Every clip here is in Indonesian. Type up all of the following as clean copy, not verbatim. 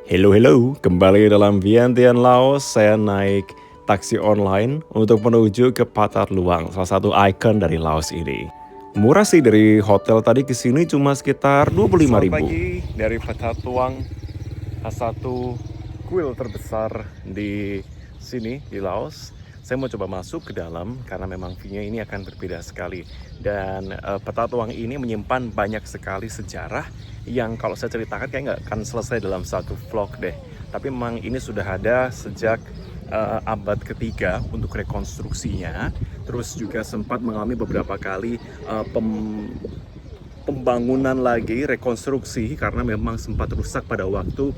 Hello, kembali dalam Vientiane Laos. Saya naik taksi online untuk menuju ke Pathat Luang, salah satu ikon dari Laos ini. Murah sih, dari hotel tadi ke sini cuma sekitar 25.000. Selamat pagi dari Pathat Luang, salah satu kuil terbesar di sini di Laos. Saya mau coba masuk ke dalam karena memang view-nya ini akan berbeda sekali. Dan Pathat Luang ini menyimpan banyak sekali sejarah yang kalau saya ceritakan kayak nggak akan selesai dalam satu vlog deh. Tapi memang ini sudah ada sejak abad ketiga untuk rekonstruksinya. Terus juga sempat mengalami beberapa kali pembangunan lagi, rekonstruksi karena memang sempat rusak pada waktu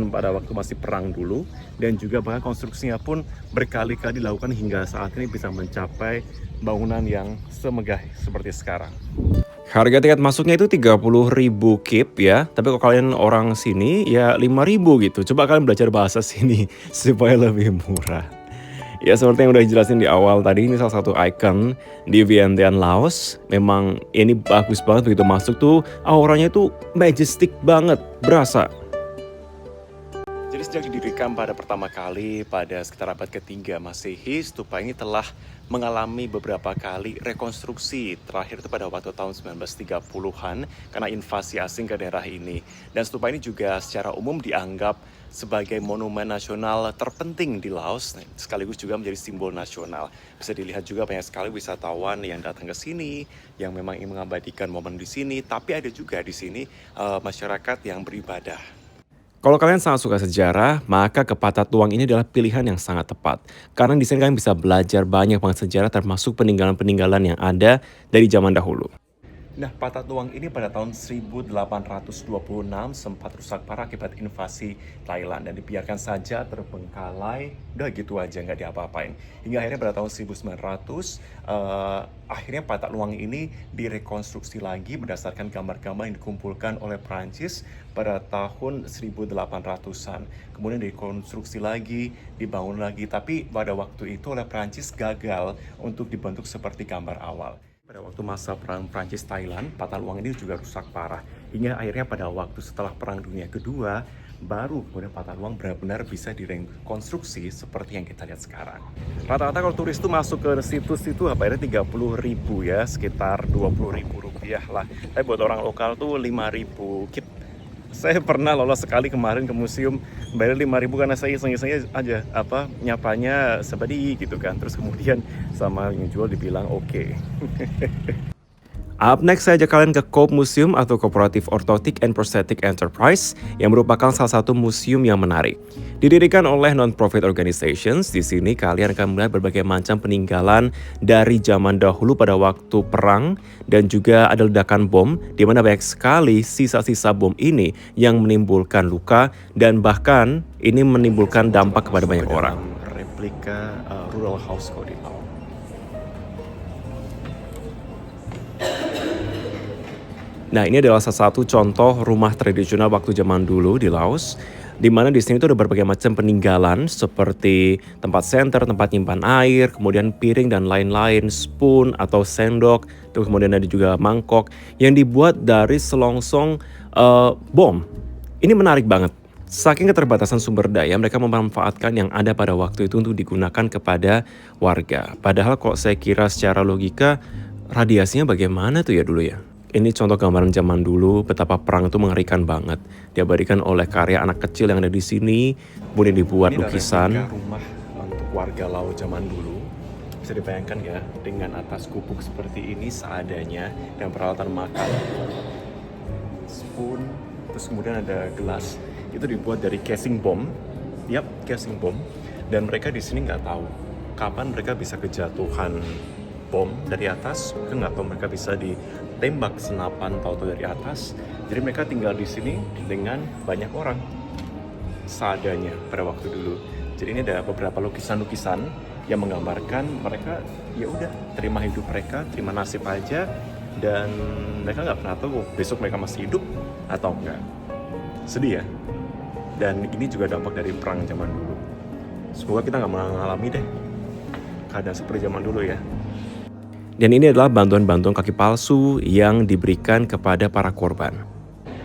pada waktu masih perang dulu, dan juga bahkan konstruksinya pun berkali-kali dilakukan hingga saat ini bisa mencapai bangunan yang semegah seperti sekarang. Harga tiket masuknya itu 30.000 kip ya, tapi kalau kalian orang sini ya 5.000 gitu. Coba kalian belajar bahasa sini supaya lebih murah. Ya seperti yang udah dijelasin di awal tadi, ini salah satu ikon di Vientiane Laos. Memang ini bagus banget, begitu masuk tuh auranya tuh majestic banget, berasa. Jadi sejak didirikan pada pertama kali pada sekitar abad ketiga Masehi, stupa ini telah mengalami beberapa kali rekonstruksi. Terakhir itu pada waktu tahun 1930-an karena invasi asing ke daerah ini. Dan stupa ini juga secara umum dianggap sebagai monumen nasional terpenting di Laos, sekaligus juga menjadi simbol nasional. Bisa dilihat juga banyak sekali wisatawan yang datang ke sini, yang memang ingin mengabadikan momen di sini, tapi ada juga di sini masyarakat yang beribadah. Kalau kalian sangat suka sejarah, maka ke Pathat Luang ini adalah pilihan yang sangat tepat. Karena di sini kalian bisa belajar banyak banget sejarah, termasuk peninggalan-peninggalan yang ada dari zaman dahulu. Nah, Pathat Luang ini pada tahun 1826 sempat rusak parah akibat invasi Thailand dan dibiarkan saja terbengkalai, udah gitu aja nggak diapa-apain. Hingga akhirnya pada tahun 1900, akhirnya Pathat Luang ini direkonstruksi lagi berdasarkan gambar-gambar yang dikumpulkan oleh Prancis pada tahun 1800-an. Kemudian direkonstruksi lagi, dibangun lagi, tapi pada waktu itu oleh Prancis gagal untuk dibentuk seperti gambar awal. Pada waktu masa perang Prancis-Thailand, Pathat Luang ini juga rusak parah. Hingga akhirnya pada waktu setelah Perang Dunia Kedua, baru kemudian Pathat Luang benar-benar bisa direkonstruksi seperti yang kita lihat sekarang. Rata-rata kalau turis tuh masuk ke situs itu bayarnya 30.000 ya, sekitar 20.000 rupiah lah. Tapi buat orang lokal tuh 5.000 kip. Saya pernah lolos sekali kemarin ke museum, bayar 5.000 karena saya iseng-isengnya aja nyapanya sebadi gitu kan. Terus kemudian sama yang jual dibilang oke. Up next, saya ajak kalian ke COP Museum atau Cooperative Orthotic and Prosthetic Enterprise yang merupakan salah satu museum yang menarik. Didirikan oleh non-profit organizations, di sini kalian akan melihat berbagai macam peninggalan dari zaman dahulu pada waktu perang, dan juga ada ledakan bom di mana banyak sekali sisa-sisa bom ini yang menimbulkan luka dan bahkan ini menimbulkan dampak kepada banyak orang. Replika rural house di Laos. Nah, ini adalah salah satu contoh rumah tradisional waktu zaman dulu di Laos, di mana di sini tuh ada berbagai macam peninggalan seperti tempat senter, tempat nyimpan air, kemudian piring dan lain-lain, spoon atau sendok, terus kemudian ada juga mangkok yang dibuat dari selongsong bom. Ini menarik banget. Saking keterbatasan sumber daya, mereka memanfaatkan yang ada pada waktu itu untuk digunakan kepada warga. Padahal kok saya kira secara logika, radiasinya bagaimana tuh ya dulu ya? Ini contoh gambaran zaman dulu betapa perang itu mengerikan banget. Diabadikan oleh karya anak kecil yang ada di sini, kemudian dibuat lukisan. Ini rumah untuk warga Laos zaman dulu. Bisa dibayangkan ya, dengan atas gubuk seperti ini seadanya dan peralatan makan. Spoon, terus kemudian ada gelas. Itu dibuat dari casing bom. Yap, casing bom. Dan mereka di sini nggak tahu kapan mereka bisa kejatuhan bom dari atas, kan nggak tahu mereka bisa ditembak senapan tahu-tahu dari atas. Jadi mereka tinggal di sini dengan banyak orang seadanya pada waktu dulu. Jadi ini ada beberapa lukisan-lukisan yang menggambarkan mereka ya udah terima hidup mereka, terima nasib aja, dan mereka nggak pernah tahu besok mereka masih hidup atau enggak. Sedih ya. Dan ini juga dampak dari perang zaman dulu. Semoga kita nggak mengalami deh keadaan seperti zaman dulu ya. Dan ini adalah bantuan-bantuan kaki palsu yang diberikan kepada para korban.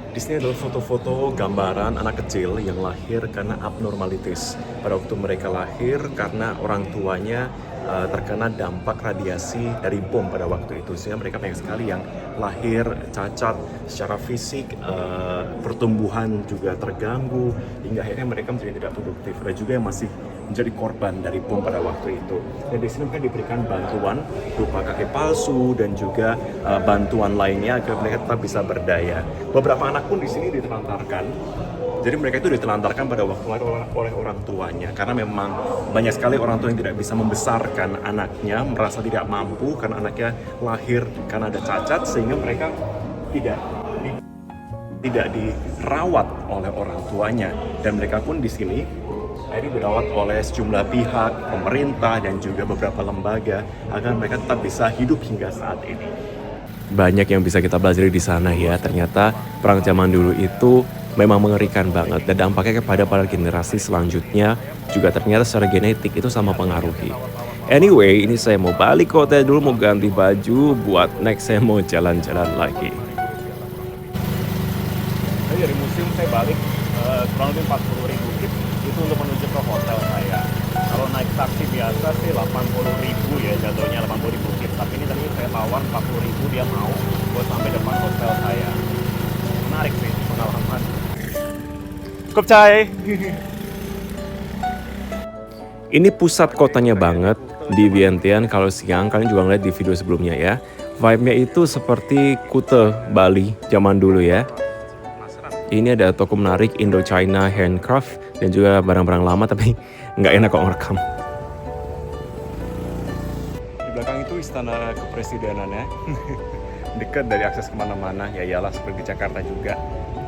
Di sini adalah foto-foto gambaran anak kecil yang lahir karena abnormalitas. Pada waktu mereka lahir karena orang tuanya terkena dampak radiasi dari bom pada waktu itu, sehingga mereka banyak sekali yang lahir cacat secara fisik, pertumbuhan juga terganggu, hingga akhirnya mereka menjadi tidak produktif. Ada juga yang masih menjadi korban dari bom pada waktu itu. Dan di sini mereka diberikan bantuan berupa kaki palsu dan juga bantuan lainnya agar mereka tetap bisa berdaya. Beberapa anak pun di sini ditelantarkan. Jadi mereka itu ditelantarkan pada waktu oleh orang tuanya, karena memang banyak sekali orang tua yang tidak bisa membesarkan anaknya, merasa tidak mampu karena anaknya lahir karena ada cacat, sehingga mereka tidak dirawat oleh orang tuanya. Dan mereka pun di sini ini dirawat oleh sejumlah pihak, pemerintah dan juga beberapa lembaga agar mereka tetap bisa hidup hingga saat ini. Banyak yang bisa kita pelajari di sana ya. Ternyata perang zaman dulu itu memang mengerikan banget, dan dampaknya kepada para generasi selanjutnya juga ternyata secara genetik itu sama pengaruhi. Anyway, ini saya mau balik ke hotel dulu, mau ganti baju buat next saya mau jalan-jalan lagi. Dari museum saya balik kurang lebih 40.000 kip itu untuk menuju ke hotel saya. Kalau naik taksi biasa sih 80.000 ya jatuhnya, 80.000 kip. Tapi ini tadi saya tawar 40.000, dia mau buat sampai depan hotel saya. Menarik sih pengalaman. Kopcai. Ini pusat kotanya banget di Vientiane. Kalau siang kalian juga ngeliat di video sebelumnya ya. Vibe-nya itu seperti Kuta, Bali zaman dulu ya. Ini ada toko menarik Indochina Handcraft dan juga barang-barang lama, tapi nggak enak kok ngerekam. Di belakang itu istana kepresidenan ya. Dekat dari akses kemana-mana, ya iyalah seperti di Jakarta juga.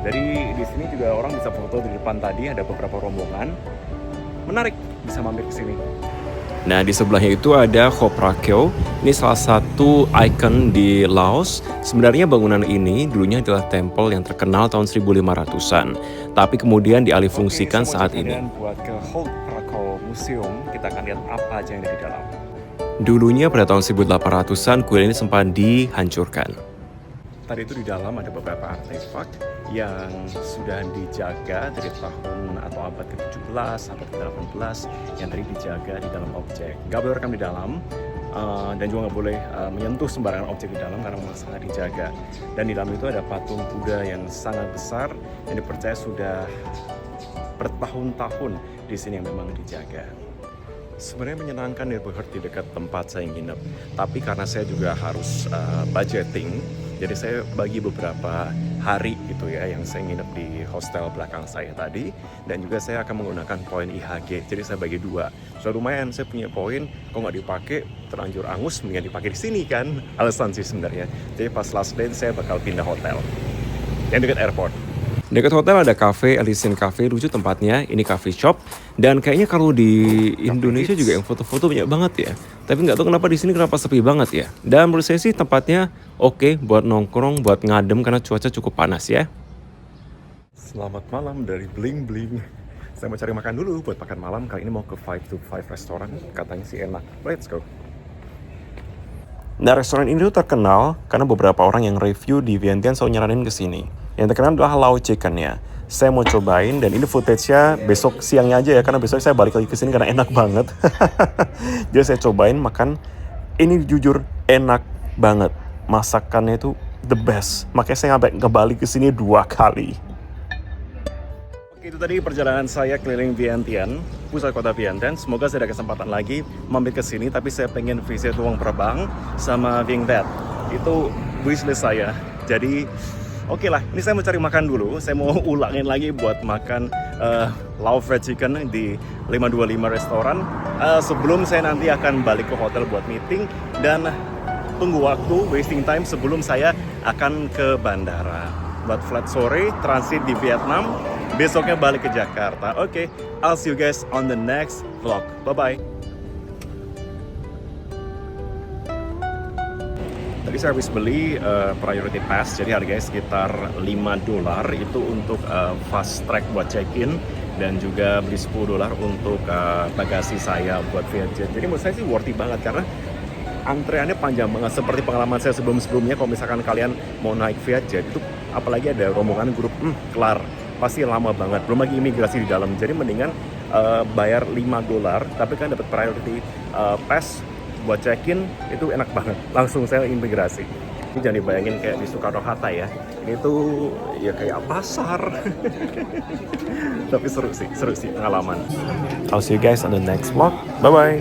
Dari di sini juga orang bisa foto di depan tadi, ada beberapa rombongan. Menarik, bisa mampir ke sini. Nah, di sebelahnya itu ada Khoprakyo. Ini salah satu ikon di Laos. Sebenarnya bangunan ini dulunya adalah tempel yang terkenal tahun 1500-an. Tapi kemudian dialihfungsikan saat ini. Buat ke Khoprakyo Museum, kita akan lihat apa aja yang ada di dalam. Dulunya pada tahun 1800-an, kuil ini sempat dihancurkan. Tadi itu di dalam ada beberapa artefak yang sudah dijaga dari tahun atau abad ke-17, abad ke-18 yang tadi dijaga di dalam objek. Nggak boleh rekam di dalam dan juga nggak boleh menyentuh sembarangan objek di dalam karena memang sangat dijaga. Dan di dalam itu ada patung Buddha yang sangat besar yang dipercaya sudah bertahun-tahun di sini yang memang dijaga. Sebenarnya menyenangkan neighborhood di dekat tempat saya nginep, tapi karena saya juga harus budgeting, jadi saya bagi beberapa hari gitu ya yang saya nginep di hostel belakang saya tadi, dan juga saya akan menggunakan poin IHG, jadi saya bagi dua. So lumayan, saya punya poin, kok nggak dipakai terlanjur angus, mendingan dipakai di sini kan, alasan sih sebenarnya. Jadi pas last day saya bakal pindah hotel yang dekat airport. Dekat hotel ada cafe, Elysian Cafe, lucu tempatnya, ini coffee shop. Dan kayaknya kalau di Indonesia juga yang foto-foto banyak banget ya. Tapi nggak tahu kenapa di sini kenapa sepi banget ya. Dan menurut saya sih tempatnya oke buat nongkrong, buat ngadem karena cuaca cukup panas ya. Selamat malam dari Bling Bling. Saya mau cari makan dulu buat makan malam. Kali ini mau ke 5 to 5 restoran, katanya sih enak. Let's go. Nah, restoran ini tuh terkenal karena beberapa orang yang review di Vientiane selalu nyaranin ke sini. Yang terkenal adalah Lao Chicken ya. Saya mau cobain dan ini footage-nya besok siangnya aja ya, karena besok saya balik lagi ke sini karena enak banget. Jadi saya cobain makan. Ini jujur enak banget. Masakannya itu the best. Makanya saya sampai kembali ke sini 2 kali. Oke, itu tadi perjalanan saya keliling Vientiane, pusat kota Vientiane. Semoga saya ada kesempatan lagi mampir ke sini, tapi saya pengen visit ruang terbang sama Vieng That. Itu wishlist saya. Jadi oke lah, ini saya mau cari makan dulu. Saya mau ulangin lagi buat makan Lao Fried Chicken di 525 restoran. Sebelum saya nanti akan balik ke hotel buat meeting dan tunggu waktu, wasting time sebelum saya akan ke bandara. Buat flight sore, transit di Vietnam, besoknya balik ke Jakarta. Oke, I'll see you guys on the next vlog. Bye-bye. Tadi saya habis beli priority pass, jadi harganya sekitar $5 itu untuk fast track buat check-in, dan juga beli $10 untuk bagasi saya buat Vietjet. Jadi menurut saya sih worthy banget karena antreannya panjang banget, seperti pengalaman saya sebelum-sebelumnya. Kalau misalkan kalian mau naik Vietjet itu apalagi ada rombongan grup, kelar, pasti lama banget, belum lagi imigrasi di dalam. Jadi mendingan bayar $5, tapi kan dapat priority pass buat check-in, itu enak banget, langsung saya imigrasi. Ini jangan dibayangin kayak di Soekarno-Hatta ya, ini tuh ya kayak pasar. Tapi seru sih pengalaman. I'll see you guys on the next vlog, bye bye.